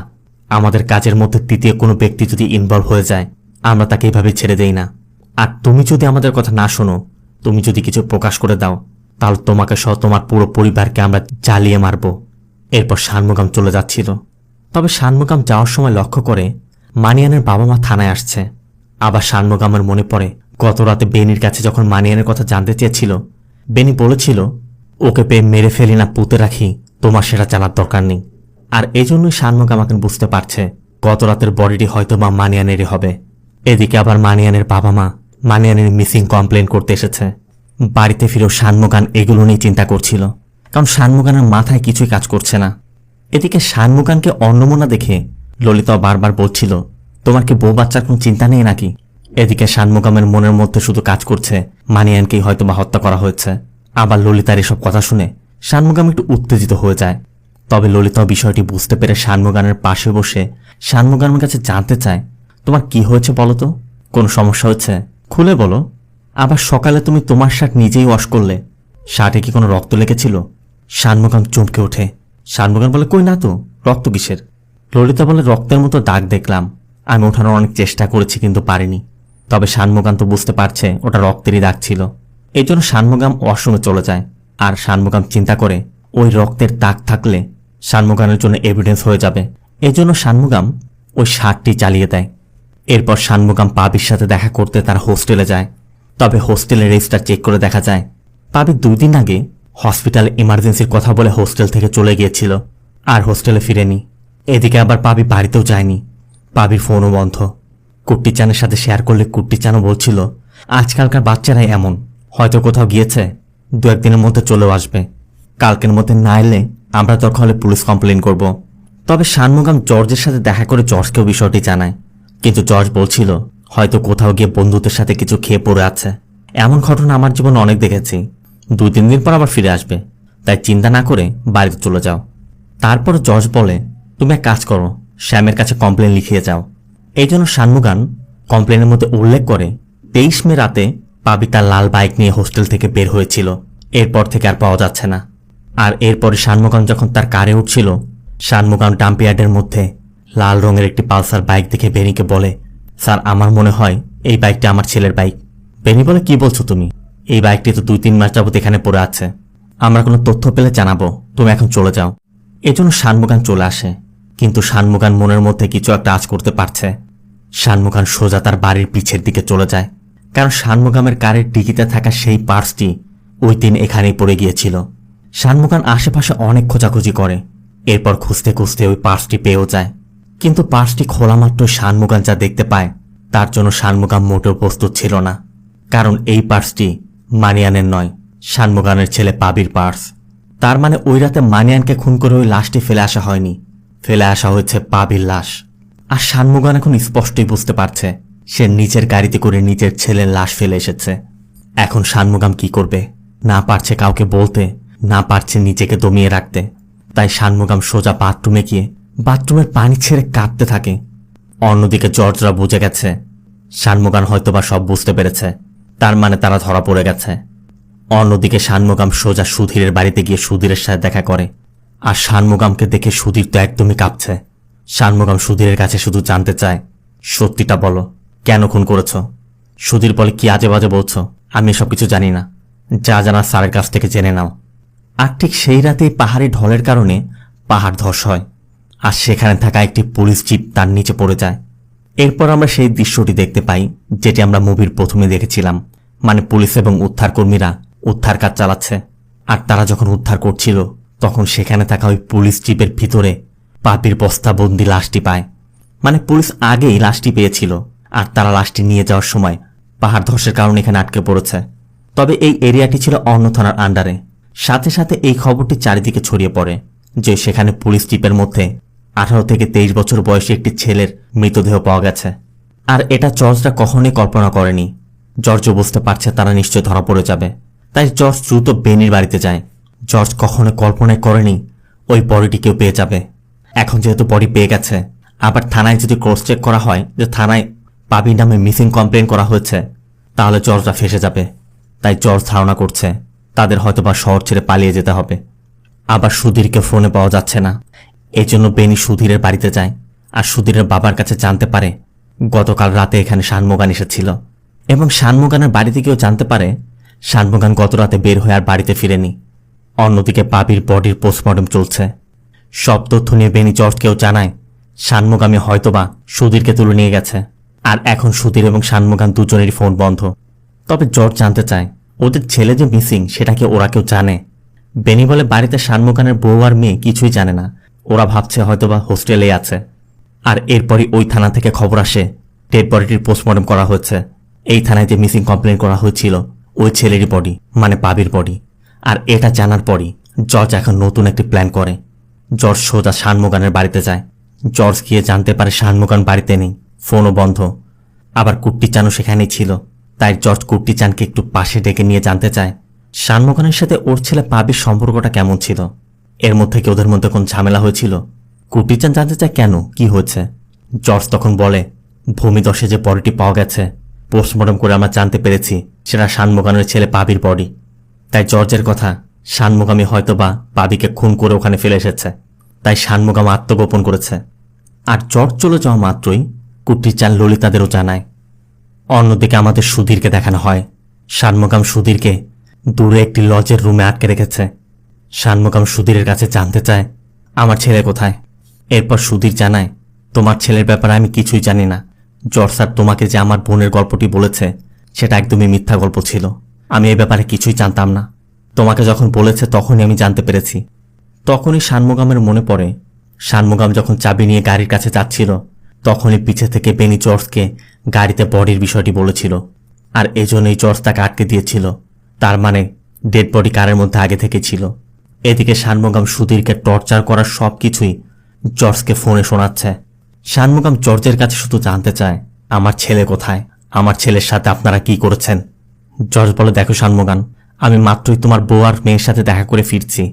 আমাদের কাজের মধ্যে তৃতীয় কোনো ব্যক্তি যদি ইনভলভ হয়ে যায় আমরা তাকে এইভাবে ছেড়ে দেই না। আর তুমি যদি আমাদের কথা না শোনো, তুমি যদি কিছু প্রকাশ করে দাও, তাহলে তোমাকে সহ তোমার পুরো পরিবারকে আমরা জ্বালিয়ে মারব। এরপর শানমুগাম চলে যাচ্ছিল। তবে শানমুগাম যাওয়ার সময় লক্ষ্য করে মানিয়ানের বাবা মা থানায় আসছে। আবার শানমুগামের মনে পড়ে গত রাতে বেনির কাছে যখন মানিয়ানের কথা জানতে চেয়েছিল, বেনি বলেছিল ওকে পেয়ে মেরে ফেলি না পুঁতে রাখি, তোমার সেটা জানার দরকার নেই। আর এজন্যই শানমুগাম এখন বুঝতে পারছে গত রাতের বডিটি হয়তো বা মানিয়ানেরই হবে। এদিকে আবার মানিয়ানের বাবা মা মানিয়ানের মিসিং কমপ্লেন করতে এসেছে। বাড়িতে ফিরেও শানমুগান এগুলো নিয়ে চিন্তা করছিল, কারণ শানমুগানের মাথায় কিছুই কাজ করছে না। এদিকে শানমুগানকে অন্নমনা দেখে ললিতাও বারবার বলছিল, তোমার কি বউ বাচ্চার কোনো চিন্তা নেই নাকি? এদিকে শানমুগামের মনের মধ্যে শুধু কাজ করছে মানিয়ানকেই হয়তোবা হত্যা করা হয়েছে। আবার ললিতার এসব কথা শুনে শানমুগাম একটু উত্তেজিত হয়ে যায়। তবে ললিতাও বিষয়টি বুঝতে পেরে শানমুগানের পাশে বসে শানমুগানের কাছে জানতে চায়, তোমার কি হয়েছে বলো তো, কোনো সমস্যা হয়েছে, খুলে বলো। আবার সকালে তুমি তোমার শার্ট নিজেই ওয়াশ করলে, শার্টে কি কোনো রক্ত লেগেছিল? শানমুগাম চমকে ওঠে। শানমুগাম বলে, কই না তো, রক্ত কিসের? ললিতা বলে, রক্তের মতো দাগ দেখলাম, আমি ওঠানোর অনেক চেষ্টা করেছি কিন্তু পারিনি। তবে শানমুগাম তো বুঝতে পারছে ওটা রক্তেরই দাগ ছিল। এই জন্য শানমুগাম ওয়াশরুমে চলে যায়। আর শানমুগাম চিন্তা করে ওই রক্তের দাগ থাকলে শানমুগানের জন্য এভিডেন্স হয়ে যাবে। এই জন্য শানমুগাম ওই শার্টটি চালিয়ে দেয়। এরপর শানমুগাম পাবির সাথে দেখা করতে তার হোস্টেলে যায়। তবে হোস্টেলের রেজিস্টার চেক করে দেখা যায় পাবি 2 দিন আগে হসপিটালে ইমার্জেন্সির কথা বলে হোস্টেল থেকে চলে গিয়েছিল, আর হোস্টেলে ফিরেনি। এদিকে আবার পাবি বাড়িতেও যায়নি, পাবির ফোনও বন্ধ। কুট্টিচানের সাথে শেয়ার করলে কুট্টিচানও বলছিল, আজকালকার বাচ্চারাই এমন, হয়তো কোথাও গিয়েছে, 2-1 দিনের মধ্যে চলেও আসবে, কালকের মধ্যে না এলে আমরা দরকার হলে পুলিশ কমপ্লেন করব। তবে শানমুগাম জর্জের সাথে দেখা করে জর্জকেও বিষয়টি জানায়, কিন্তু জর্জ বলছিল হয়তো কোথাও গিয়ে বন্ধুদের সাথে কিছু খেয়ে পড়ে আছে। এমন ঘটনা আমার জীবনে অনেক দেখেছি, 2-3 দিন পর আবার ফিরে আসবে, তাই চিন্তা না করে বাড়িতে চলে যাও। তারপর জর্জ বলে, তুমি এক কাজ করো, শ্যামের কাছে কমপ্লেন লিখিয়ে যাও। এই জন্য শানমুগান কমপ্লেনের মধ্যে উল্লেখ করে 23 মে রাতে পাবি তার লাল বাইক নিয়ে হোস্টেল থেকে বের হয়েছিল, এরপর থেকে আর পাওয়া যাচ্ছে না। আর এরপরে শানমুগান যখন তার কারে উঠছিল, শানমুগান ডাম্পিয়ার্ডের মধ্যে লাল রঙের একটি পালসার বাইক দেখে বেনিকে বলে, স্যার আমার মনে হয় এই বাইকটা আমার ছেলের বাইক। বেনি বলে, কি বলছো তুমি, এই বাইকটি তো 2-3 মাস যাবত এখানে পড়ে আছে, আমরা কোনো তথ্য পেলে জানাবো, তুমি এখন চলে যাও। এজন্য শানমুগান চলে আসে, কিন্তু শানমুগান মনের মধ্যে কিছু একটা আঁচ করতে পারছে। শানমুগান সোজা তার বাড়ির পিছের দিকে চলে যায়, কারণ শানমুগামের কারের ডিকিতে থাকা সেই পার্সটি ওই দিন এখানেই পড়ে গিয়েছিল। শানমুগান আশেপাশে অনেক খোঁজাখুঁজি করে, এরপর খুঁজতে খুঁজতে ওই পার্সটি পেয়েও যায়। কিন্তু পার্সটি খোলা মাত্র শানমুগান যা দেখতে পায় তার জন্য শানমুগাম মোটেও প্রস্তুত ছিল না, কারণ এই পার্সটি মানিয়ানের নয়, শানমুগানের ছেলে পাবির পার্স। তার মানে ওই রাতে মানিয়ানকে খুন করে ওই লাশটি ফেলে আসা হয়নি, ফেলে আসা হয়েছে পাবির লাশ। আর শানমুগান এখন স্পষ্টই বুঝতে পারছে সে নিজের গাড়িতে করে নিজের ছেলের লাশ ফেলে এসেছে। এখন শানমুগাম কি করবে, না পারছে কাউকে বলতে, না পারছে নিজেকে দমিয়ে রাখতে। তাই শানমুগাম সোজা বাথরুমে গিয়ে বাথরুমের পানি ছেড়ে কাঁদতে থাকে। অন্যদিকে জর্জরা বুঝে গেছে শানমুগান হয়তোবা সব বুঝতে পেরেছে, তার মানে তারা ধরা পড়ে গেছে। অন্যদিকে শানমুগাম সোজা সুধীরের বাড়িতে গিয়ে সুধীরের সাথে দেখা করে, আর শানমুগামকে দেখে সুধীর তো একদমই কাঁপছে। শানমুগাম সুধীরের কাছে শুধু জানতে চায়, সত্যিটা বলো, কেন খুন করেছ? সুধীর বলে, কি আজে বাজে বলছো, আমি এসব কিছু জানি না, যা জানার স্যারের কাছ থেকে জেনে নাও। আর ঠিক সেই রাতেই পাহাড়ি ঢলের কারণে পাহাড় ধস হয়, আর সেখানে থাকা একটি পুলিশ জিপ তার নিচে পড়ে যায়। এরপর আমরা সেই দৃশ্যটি দেখতে পাই যেটি আমরা মুভির প্রথমে দেখেছিলাম, মানে পুলিশ এবং উদ্ধারকর্মীরা উদ্ধার কাজ চালাচ্ছে। আর তারা যখন উদ্ধার করছিল তখন সেখানে থাকা ওই পুলিশ জিপের ভিতরে পাপির বস্তাবন্দি লাশটি পায়। মানে পুলিশ আগেই লাশটি পেয়েছিল, আর তারা লাশটি নিয়ে যাওয়ার সময় পাহাড় ধসের কারণে এখানে আটকে পড়েছে। তবে এই এরিয়াটি ছিল অন্য থানার আন্ডারে। সাথে সাথে এই খবরটি চারিদিকে ছড়িয়ে পড়ে যে সেখানে পুলিশ জিপের মধ্যে 18 থেকে 23 বছর বয়সী একটি ছেলের মৃতদেহ পাওয়া গেছে। আর এটা জর্জরা কখনোই কল্পনা করেনি। জর্জও বুঝতে পারছে তারা নিশ্চয় ধরা পড়ে যাবে, তাই জর্জ দ্রুত বেনির বাড়িতে যায়। জর্জ কখনো কল্পনাই করেনি ওই বডিটি কেউ পেয়ে যাবে। এখন যেহেতু বডি পেয়ে গেছে, আবার থানায় যদি ক্রস চেক করা হয় যে থানায় পাবি নামে মিসিং কমপ্লেন করা হয়েছে, তাহলে জর্জরা ফেসে যাবে। তাই জর্জ ধারণা করছে তাদের হয়তোবা শহর ছেড়ে পালিয়ে যেতে হবে। আবার সুধীরকে ফোনে পাওয়া যাচ্ছে না, এই জন্য বেনি সুধীরের বাড়িতে যায়, আর সুধীরের বাবার কাছে জানতে পারে গতকাল রাতে এখানে শানমুগান এসেছিল। এবং শানমুগানের বাড়িতে গিয়েও জানতে পারে শানমুগান গত রাতে বের হয়ে আর বাড়িতে ফিরেনি। অন্যদিকে পাবির বডির পোস্টমর্টম চলছে। সব তথ্য নিয়ে বেনি জর্জকেও জানায় শানমুগামী হয়তোবা সুধীরকে তুলে নিয়ে গেছে, আর এখন সুধীর এবং শানমুগান দুজনেরই ফোন বন্ধ। তবে জর্জ জানতে চায় ওদের ছেলে যে মিসিং সেটা কি ওরা কেউ জানে। বেনি বলে, বাড়িতে শানমুগানের বউ আর মেয়ে কিছুই জানে না, ওরা ভাবছে হয়তোবা হোস্টেলে আছে। আর এরপরই ওই থানা থেকে খবর আসে ডেড বডিটির পোস্টমর্টম করা হয়েছে। এই থানায় যে মিসিং কমপ্লেন করা হয়েছিল ওই ছেলেরই বডি, মানে পাবির বডি। আর এটা জানার পরই জর্জ এখন নতুন একটি প্ল্যান করে। জর্জ সোজা শানমুগানের বাড়িতে যায়। জর্জ গিয়ে জানতে পারে শানমুগান বাড়িতে নেই, ফোনও বন্ধ। আবার কুট্টিচানও সেখানেই ছিল। তাই জর্জ কুট্টিচানকে একটু পাশে ডেকে নিয়ে জানতে চায় শানমোগানের সাথে ওর ছেলে পাবির সম্পর্কটা কেমন ছিল, এর মধ্যে কি ওদের মধ্যে কোন ঝামেলা হয়েছিল। কুট্টিচান জানতে চায় কেন, কি হয়েছে। জর্জ তখন বলে, ভূমিদশে যে বডিটি পাওয়া গেছে, পোস্টমর্টম করে আমরা জানতে পেরেছি সেটা শানমোগানের ছেলে পাবির বডি। তাই জর্জের কথা, শানমোগামই হয়তোবা পাবিকে খুন করে ওখানে ফেলে এসেছে। তাই শানমোগাম আত্মগোপন করেছে। আর জর্জ চলে যাওয়া মাত্রই কুট্টিচান ললিতাদেরও জানায়। অন্যদিকে আমাদের সুধীরকে দেখানো হয়। শানমোগাম সুধীরকে দূরে একটি লজের রুমে আটকে রেখেছে। শানমোগাম সুধীরের কাছে জানতে চায় আমার ছেলে কোথায়। এরপর সুধীর জানায়, তোমার ছেলের ব্যাপারে আমি কিছুই জানি না। জর্জ স্যার তোমাকে যে আমার বোনের গল্পটি বলেছে সেটা একদমই মিথ্যা গল্প ছিল। আমি এই ব্যাপারে কিছুই জানতাম না। তোমাকে যখন বলেছে তখনই আমি জানতে পেরেছি। তখনই শানমোগামের মনে পড়ে, শানমোগাম যখন চাবি নিয়ে গাড়ির কাছে যাচ্ছিল তখনই পিছে থেকে বেনি জর্জকে গাড়িতে বডির বিষয়টি বলেছিল। আর এজন্যই জর্জ তাকে আটকে দিয়েছিল। তার মানে ডেড বডি কারের মধ্যে আগে থেকে ছিল। এদিকে শানমোগাম সুধীরকে টর্চার করার সবকিছুই জর্জকে ফোনে শোনাচ্ছে। শানমোগাম জর্জের কাছে শুধু জানতে চায় আমার ছেলে কোথায়, আমার ছেলের সাথে আপনারা কি করেছেন। জর্জ বলে, দেখো শানমোগাম, আমি মাত্রই তোমার বউ আর মেয়ের সাথে দেখা করে ফিরছি।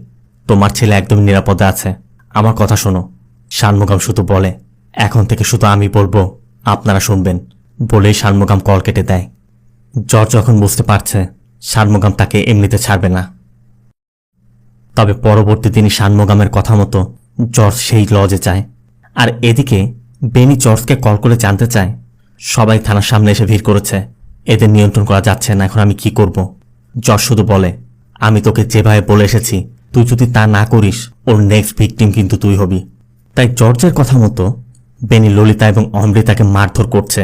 তোমার ছেলে একদম নিরাপদে আছে, আমার কথা শোনো। শানমোগাম শুধু বলে, এখন থেকে শুধু আমি বলবো, আপনারা শুনবেন। বলেই শানমোগাম কল কেটে দেয়। জর্জ যখন বুঝতে পারছে শানমোগাম তাকে এমনিতে ছাড়বে না। তবে পরবর্তী দিনই শানমোগামের কথা মতো জর্জ সেই লজে যায়। আর এদিকে বেনি জর্জকে কল করে জানতে চায় সবাই থানার সামনে এসে ভিড় করেছে, এদের নিয়ন্ত্রণ করা যাচ্ছে না, এখন আমি কি করব। জর্জ শুধু বলে, আমি তোকে যেভাবে বলে এসেছি তুই যদি তা না করিস ওর নেক্সট ভিকটিম কিন্তু তুই হবি। তাই জর্জের কথা মতো বেনি ললিতা এবং অমৃতাকে মারধর করছে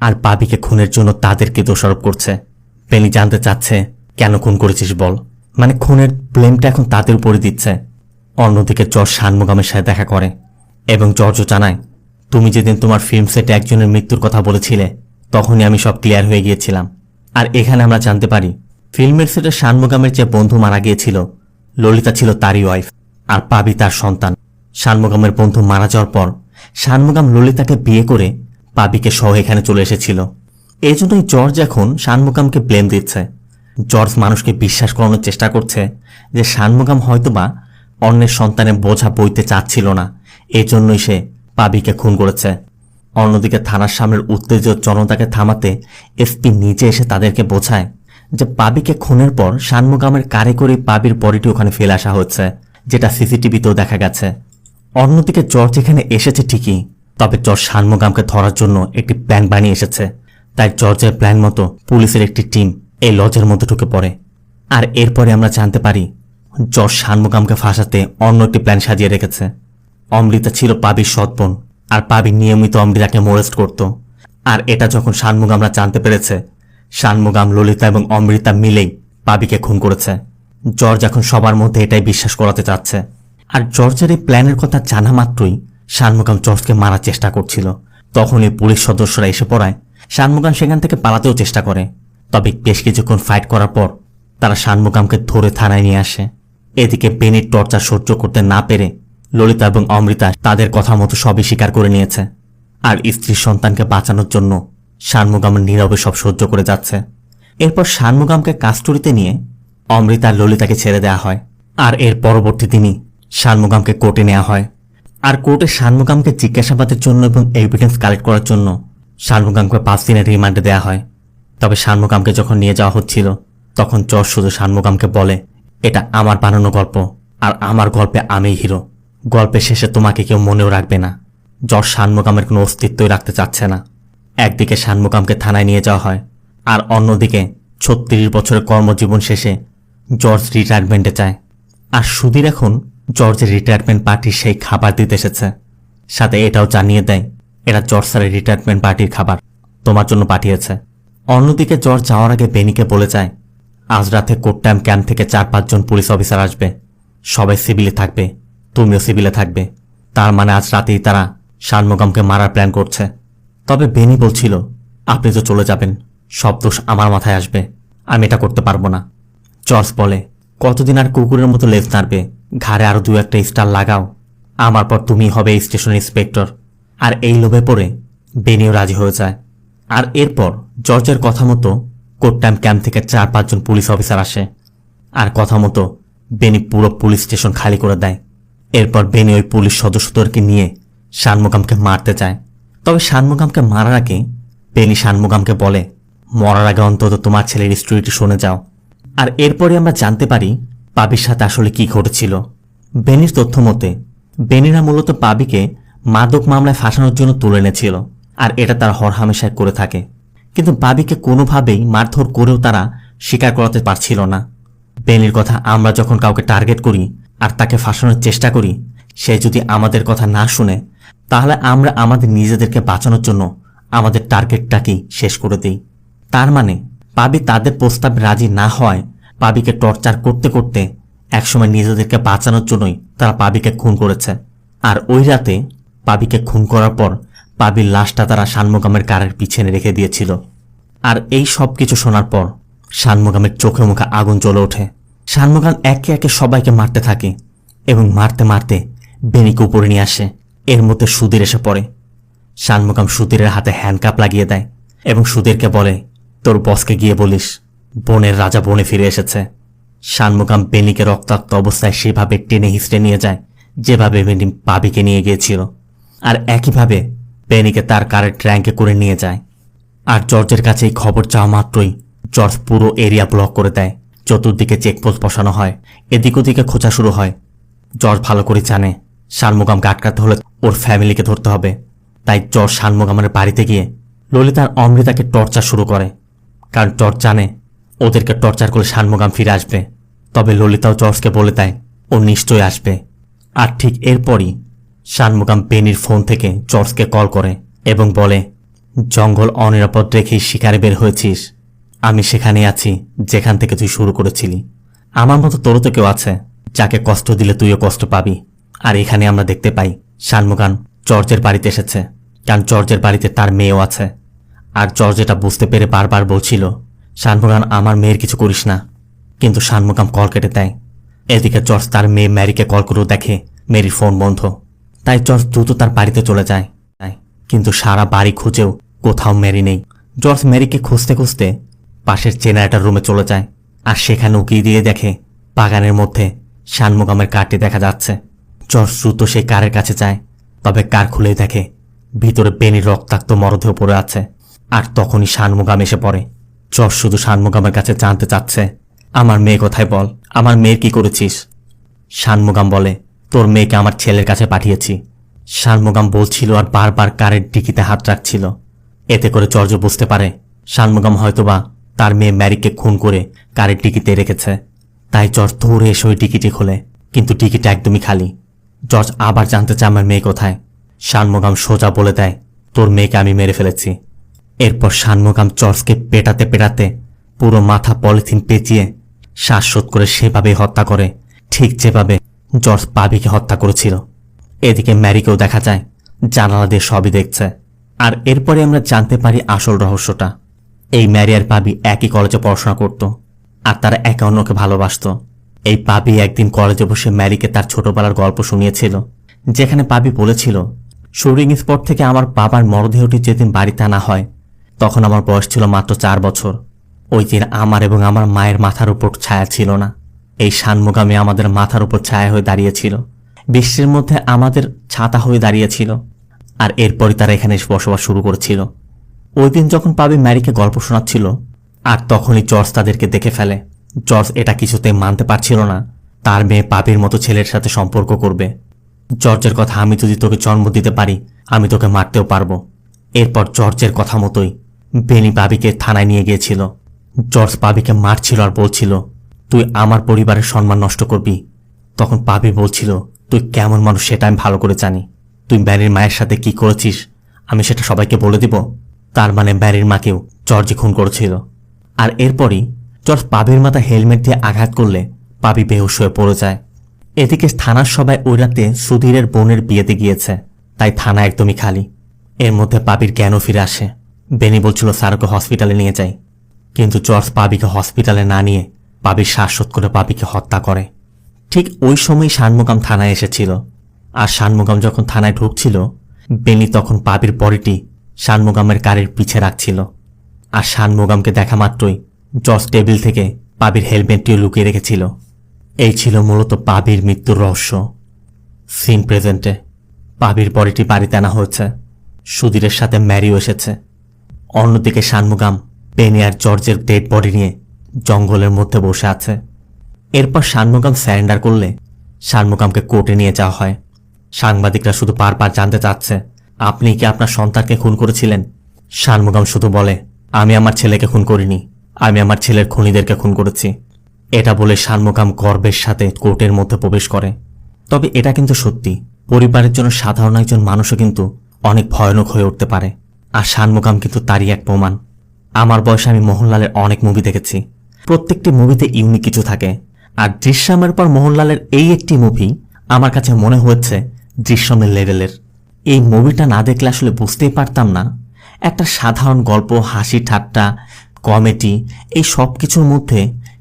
আর পাবিকে খুনের জন্য তাদেরকে দোষারোপ করছে। বেনি জানতে চাচ্ছে কেন খুন করেছিস বল, মানে খুনের ব্লেমটা এখন তাদের উপরে দিচ্ছে। অন্যদিকে জর্জ শানমোগামের সাথে দেখা করে এবং জর্জও জানায়, তুমি যেদিন তোমার ফিল্ম সেটে একজনের মৃত্যুর কথা বলেছিলে তখনই আমি সব ক্লিয়ার হয়ে গিয়েছিলাম। আর এখানে আমরা জানতে পারি ফিল্মের সেটে শানমোগামের যে বন্ধু মারা গিয়েছিল ললিতা ছিল তারই ওয়াইফ আর পাবি তার সন্তান। শানমোগামের বন্ধু মারা যাওয়ার পর শানমোগাম ললিতাকে বিয়ে করে পাবিকে সহ এখানে চলে এসেছিল। এই জন্যই জর্জ এখন শানমোগামকে ব্লেম দিচ্ছে। জর্জ মানুষকে বিশ্বাস করানোর চেষ্টা করছে যে শানমোগাম হয়তোবা অন্যের সন্তানের বোঝা বইতে চাচ্ছিল না, এজন্যই সে পাবিকে খুন করেছে। অন্যদিকে থানার সামনের উত্তেজিত জনতাকে থামাতে এসপি নিজে এসে তাদেরকে বোঝায় যে পাবিকে খুনের পর শানমোগামের কারে করে পাবির বডিটি ওখানে ফেলে আসা হচ্ছে, যেটা সিসিটিভিতেও দেখা গেছে। অন্যদিকে জর্জ এখানে এসেছে ঠিকই, তবে জর্জ শানমোগামকে ধরার জন্য একটি প্ল্যান বানিয়ে এসেছে। তাই জর্জের প্ল্যান মতো পুলিশের একটি টিম এই লজের মধ্যে ঢুকে পড়ে। আর এরপরে আমরা জানতে পারি জর্জ শানমোগামকে ফাঁসাতে অন্য একটি প্ল্যান সাজিয়ে রেখেছে। অমৃতা ছিল পাবির সৎবোন আর পাবি নিয়মিত অমৃতাকে মোরেস্ট করত। আর এটা যখন শানমোগামরা জানতে পেরেছে, শানমোগাম ললিতা এবং অমৃতা মিলেই পাবিকে খুন করেছে। জর্জ এখন সবার মধ্যে এটাই বিশ্বাস করাতে চাচ্ছে। আর জর্জের এই প্ল্যানের কথা জানা মাত্রই শানমোগাম জর্জকে মারার চেষ্টা করছিল। তখনই পুলিশ সদস্যরা এসে পড়ায় শানমোগাম সেখান থেকে পালাতেও চেষ্টা করে। তবে বেশ কিছুক্ষণ ফাইট করার পর তারা শানমোগামকে ধরে থানায় নিয়ে আসে। এদিকে বেনির টর্চার সহ্য করতে না পেরে ললিতা এবং অমৃতা তাদের কথা মতো সবই স্বীকার করে নিয়েছে। আর স্ত্রীর সন্তানকে বাঁচানোর জন্য শানমোগাম নীরবে সব সহ্য করে যাচ্ছে। এরপর শানমোগামকে কাস্টডিতে নিয়ে অমৃতা আর ললিতাকে ছেড়ে দেওয়া হয়। আর এর পরবর্তী দিনই শানমোগামকে কোর্টে নেওয়া হয়। আর কোর্টে শানমোগামকে জিজ্ঞাসাবাদের জন্য এবং এভিডেন্স কালেক্ট করার জন্য শানমোগামকে 5 দিনের রিমান্ডে দেওয়া হয়। তবে শানমোগামকে যখন নিয়ে যাওয়া হচ্ছিল তখন জর্জ শুধু শানমোগামকে বলে, এটা আমার বানানো গল্প আর আমার গল্পে আমিই হিরো, গল্পের শেষে তোমাকে কেউ মনেও রাখবে না। জর্জ শানমোগামের কোনো অস্তিত্বই রাখতে চাচ্ছে না। একদিকে শানমোগামকে থানায় নিয়ে যাওয়া হয় আর অন্যদিকে 36 বছরের কর্মজীবন শেষে জর্জ রিটায়ারমেন্টে চায়। আর সুধীর এখন জর্জের রিটায়ারমেন্ট পার্টির সেই খাবার দিতে এসেছে। সাথে এটাও জানিয়ে দেয় এটা জর্জ স্যারের রিটায়ারমেন্ট পার্টির খাবার, তোমার জন্য পাঠিয়েছে। অন্যদিকে জর্জ যাওয়ার আগে বেনিকে বলে যায় আজ রাতে কোট্টায়াম ক্যাম্প থেকে 4-5 জন পুলিশ অফিসার আসবে, সবাই সিভিলে থাকবে, তুমিও সিভিলে থাকবে। তার মানে আজ রাতেই তারা শানমোগামকে মারার প্ল্যান করছে। তবে বেনি বলছিল আপনি তো চলে যাবেন, সব দোষ আমার মাথায় আসবে, আমি এটা করতে পারবো না। জর্জ বলে কতদিন আর কুকুরের মতো লেজ নাড়বে, ঘাড়ে আরো 2-1টা স্টার লাগাও, আমার পর তুমি হবে এই স্টেশনের ইন্সপেক্টর। আর এই লোভে পড়ে বেনিও রাজি হয়ে যায়। আর এরপর জর্জের কথা মতো কোট্টাম ক্যাম্প থেকে 4-5 জন পুলিশ অফিসার আসে, আর কথা মতো বেনি পুরো পুলিশ স্টেশন খালি করে দেয়। এরপর বেনি ওই পুলিশ সদস্যদেরকে নিয়ে শানমুগামকে মারতে চায়। তবে শানমুগামকে মারার আগে বেনি শানমুগামকে বলে, মরার আগে অন্তত তোমার ছেলের স্টোরিটি শুনে যাও। আর এরপরে আমরা জানতে পারি পাবির সাথে আসলে কি ঘটেছিল। বেনির তথ্য মতে বেনিরা মূলত পাবিকে মাদক মামলায় ফাঁসানোর জন্য তুলে এনেছিল, আর এটা তারা হরহামেশাই করে থাকে। কিন্তু পাবিকে কোনোভাবেই মারধর করেও তারা স্বীকার করাতে পারছিল না। বেনির কথা আমরা যখন কাউকে টার্গেট করি আর তাকে ফাঁসানোর চেষ্টা করি, সে যদি আমাদের কথা না শুনে, তাহলে আমরা আমাদের নিজেদেরকে বাঁচানোর জন্য আমাদের টার্গেটটাকেই শেষ করে দিই। তার মানে পাবি তাদের প্রস্তাবে রাজি না হয় পাবিকে টর্চার করতে করতে একসময় নিজেদেরকে বাঁচানোর জন্যই তারা পাবিকে খুন করেছে। আর ওই রাতে পাবিকে খুন করার পর পাবির লাশটা তারা শানমুগামের কারের পিছনে রেখে দিয়েছিল। আর এই সব কিছু শোনার পর শানমুগামের চোখে মুখে আগুন জ্বলে ওঠে। শানমুগাম একে একে সবাইকে মারতে থাকে এবং মারতে মারতে বেনিকে উপরে নিয়ে আসে। এর মধ্যে সুধীর এসে পড়ে। শানমুগাম সুধীরের হাতে হ্যান্ডকাপ লাগিয়ে দেয় এবং সুধীরকে বলে, তোর বসকে গিয়ে বলিস বনের রাজা বনে ফিরে এসেছে। শানমুগাম বেনিকে রক্তাক্ত অবস্থায় সেভাবে টেনে হিঁচড়ে নিয়ে যায় যেভাবে বেনি পাবিকে নিয়ে গিয়েছিল, আর একইভাবে বেনিকে তার কারের ট্র্যাঙ্কে করে নিয়ে যায়। আর জর্জের কাছে এই খবর চাওয়া মাত্রই জর্জ পুরো এরিয়া ব্লক করে দেয়। চতুর্দিকে চেকপোস্ট বসানো হয়, এদিক ওদিকে খোঁজা শুরু হয়। জর্জ ভালো করে জানে শানমুগামকে আটকাতে হলে ওর ফ্যামিলিকে ধরতে হবে। তাই জর্জ শানমুগামের বাড়িতে গিয়ে ললিতা আর অমৃতাকে টর্চার শুরু করে, কারণ জর্জ জানে ওদেরকে টর্চার করে শানমুগাম ফিরে আসবে। তবে ললিতাও জর্জকে বলে দেয় ও নিশ্চয়ই আসবে। আর ঠিক এরপরই শানমুগাম বেনির ফোন থেকে জর্জকে কল করে এবং বলে, জঙ্গল অনিরাপদ রেখেই শিকারে বের হয়েছিস। আমি সেখানে আছি যেখান থেকে তুই শুরু করেছিলি। আমার মতো তোরও তো কেউ আছে যাকে কষ্ট দিলে তুইও কষ্ট পাবি। আর এখানে আমরা দেখতে পাই শানমুগাম জর্জের বাড়িতে এসেছে, কারণ জর্জের বাড়িতে তার মেয়েও আছে। আর জর্জ এটা বুঝতে পেরে বারবার বলছিল, শানমুগাম আমার মেয়ের কিছু করিস না, কিন্তু শানমুগাম কল কেটে দেয়। এদিকে জর্জ তার মেয়ে ম্যারিকে কল করেও দেখে মেরির ফোন বন্ধ। তাই জর্জ দ্রুত তার বাড়িতে চলে যায়, কিন্তু সারা বাড়ি খুঁজেও কোথাও ম্যারি নেই। জর্জ ম্যারিকে খুঁজতে খুঁজতে পাশের জেনারেটর রুমে চলে যায়, আর সেখানে উকিয়ে দিয়ে দেখে বাগানের মধ্যে শানমুগামের কারটি দেখা যাচ্ছে। জর্জ দ্রুত সেই কারের কাছে যায়, তবে কার খুলেই দেখে ভিতরে বেনির রক্তাক্ত মরদেহ পড়ে আছে। আর তখনই শানমুগাম এসে পড়ে। জর্জ শুধু শানমুগামের কাছে জানতে চাচ্ছে, আমার মেয়ে কোথায় বল, আমার মেয়ের কি করেছিস? শানমুগাম বলে, তোর মেয়েকে আমার ছেলের কাছে পাঠিয়েছি। শানমুগাম বলছিল আর বারবার কারের ডিকিতে হাত রাখছিল। এতে করে জর্জ বুঝতে পারে শানমুগাম হয়তোবা তার মেয়ে ম্যারিকে খুন করে কারের ডিকিতে রেখেছে। তাই জর্জ দৌড়ে এসে ওই টিকিটই খোলে, কিন্তু টিকিটটা একদমই খালি। জর্জ আবার জানতে চায় আমার মেয়ে কোথায়। শানমুগাম সোজা বলে দেয়, তোর মেয়েকে আমি মেরে ফেলেছি। এরপর শানমুগাম জর্জকে পেটাতে পেটাতে পুরো মাথা পলিথিন পেঁচিয়ে শ্বাসরোধ করে সেভাবেই হত্যা করে, ঠিক যেভাবে জর্জ পাবিকে হত্যা করেছিল। এদিকে ম্যারিকেও দেখা যায় জানালা দিয়ে সবই দেখছে। আর এরপরে আমরা জানতে পারি আসল রহস্যটা। এই ম্যারি আর পাবি একই কলেজে পড়াশোনা করত, আর তারা একে অন্যকে ভালোবাসত। এই পাবি একদিন কলেজে বসে ম্যারিকে তার ছোটবেলার গল্প শুনিয়েছিল, যেখানে পাবি বলেছিল, শুটিং স্পট থেকে আমার বাবার মরদেহটি যেদিন বাড়িতে আনা হয় তখন আমার বয়স ছিল মাত্র 4 বছর। ওই দিন আমার এবং আমার মায়ের মাথার উপর ছায়া ছিল না। এই শানমুগামে আমাদের মাথার উপর ছায়া হয়ে দাঁড়িয়েছিল, বৃষ্টির মধ্যে আমাদের ছাতা হয়ে দাঁড়িয়েছিল। আর এরপরই তারা এখানে এসে বসবাস শুরু করেছিল। ওই দিন যখন পাবি ম্যারিকে গল্প শোনাচ্ছিল, আর তখনই জর্জ তাদেরকে দেখে ফেলে। জর্জ এটা কিছুতেই মানতে পারছিল না তার মেয়ে পাবির মতো ছেলের সাথে সম্পর্ক করবে। জর্জের কথা, আমি যদি তোকে জন্ম দিতে পারি আমি তোকে মারতেও পারবো। এরপর জর্জের কথা মতোই বেনি পাবিকে থানায় নিয়ে গিয়েছিল। জর্জ পাবিকে মারছিল আর বলছিল, তুই আমার পরিবারের সম্মান নষ্ট করবি। তখন পাবি বলছিল, তুই কেমন মানুষ সেটা আমি ভালো করে জানি। তুই ব্যারির মায়ের সাথে কি করেছিস আমি সেটা সবাইকে বলে দিব। তার মানে ব্যারির মাকেও জর্জই খুন করেছিল। আর এরপরই জর্জ পাবির মাথা হেলমেট দিয়ে আঘাত করলে পাবি বেহুশ হয়ে পড়ে যায়। এদিকে থানার সবাই ওই রাতে সুধীরের বোনের বিয়েতে গিয়েছে, তাই থানা একদমই খালি। এর মধ্যে পাবির জ্ঞানও ফিরে আসে। বেনি বলছিল স্যারকে হসপিটালে নিয়ে যাই, কিন্তু জর্জ পাবিকে হসপিটালে না নিয়ে পাবির শ্বাসরোধ করে পাবিকে হত্যা করে। ঠিক ওই সময় শানমুগাম থানায় এসেছিল। আর শানমুগাম যখন থানায় ঢুকছিল, বেনি তখন পাবির বডিটি শানমুগামের গাড়ির পিছে রাখছিল। আর শানমুগামকে দেখা মাত্রই জজ টেবিল থেকে পাবির হেলমেটটিও লুকিয়ে রেখেছিল। এই ছিল মূলত পাবির মৃত্যুর রহস্য। সিন প্রেজেন্টে পাবির বডিটি বাড়িতে আনা হয়েছে। সুধীরের সাথে ম্যারিও এসেছে। অন্যদিকে শানমুগাম পেনি আর জর্জের ডেড বডি নিয়ে জঙ্গলের মধ্যে বসে আছে। এরপর শানমুগাম স্যারেন্ডার করলে শানমুগামকে কোর্টে নিয়ে যাওয়া হয়। সাংবাদিকরা শুধু বারবার জানতে চাচ্ছে, আপনি কি আপনার সন্তানকে খুন করেছিলেন? শানমুগাম শুধু বলে, আমি আমার ছেলেকে খুন করিনি, আমি আমার ছেলের খুনিদেরকে খুন করেছি। এটা বলে শানমুগাম গর্বের সাথে কোর্টের মধ্যে প্রবেশ করে। তবে এটা কিন্তু সত্যি, পরিবারের জন্য সাধারণ একজন মানুষও কিন্তু অনেক ভয়ানক হয়ে উঠতে পারে। আর শানমুগাম কিন্তু তারই এক প্রমাণ। আমার বয়সে আমি মোহনলালের অনেক মুভি দেখেছি। প্রত্যেকটি মুভিতে ইউনিক কিছু থাকে। আর দৃশ্যমের পর মোহনলালের এই একটি মুভি আমার কাছে মনে হয়েছে দৃশ্যমের লেভেলের। এই মুভিটা না দেখলে আসলে বুঝতেই পারতাম না একটা সাধারণ গল্প, হাসি ঠাট্টা, কমেডি, এই সব কিছুর মধ্যে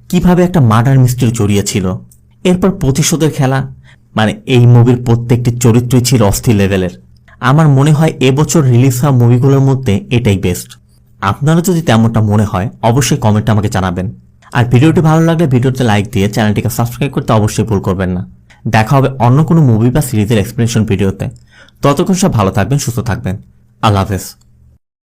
কিভাবে একটা মার্ডার মিস্ট্রি জড়িয়ে ছিল। এরপর প্রতিশোধের খেলা, মানে এই মুভির প্রত্যেকটি চরিত্রই ছিল অস্থির লেভেলের। আমার মনে হয় এবছর রিলিজ হওয়া মুভিগুলোর মধ্যে এটাই বেস্ট। আপনারা যদি তেমনটা মনে হয় অবশ্যই কমেন্টে আমাকে জানাবেন। আর ভিডিওটি ভালো লাগলে ভিডিওতে লাইক দিয়ে চ্যানেলটিকে সাবস্ক্রাইব করতে অবশ্যই ভুল করবেন না। দেখা হবে অন্য কোনো মুভি বা সিরিজের এক্সপ্লেনেশন ভিডিওতে। ততক্ষণ সব ভালো থাকবেন, সুস্থ থাকবেন। আল্লাহ হাফেজ।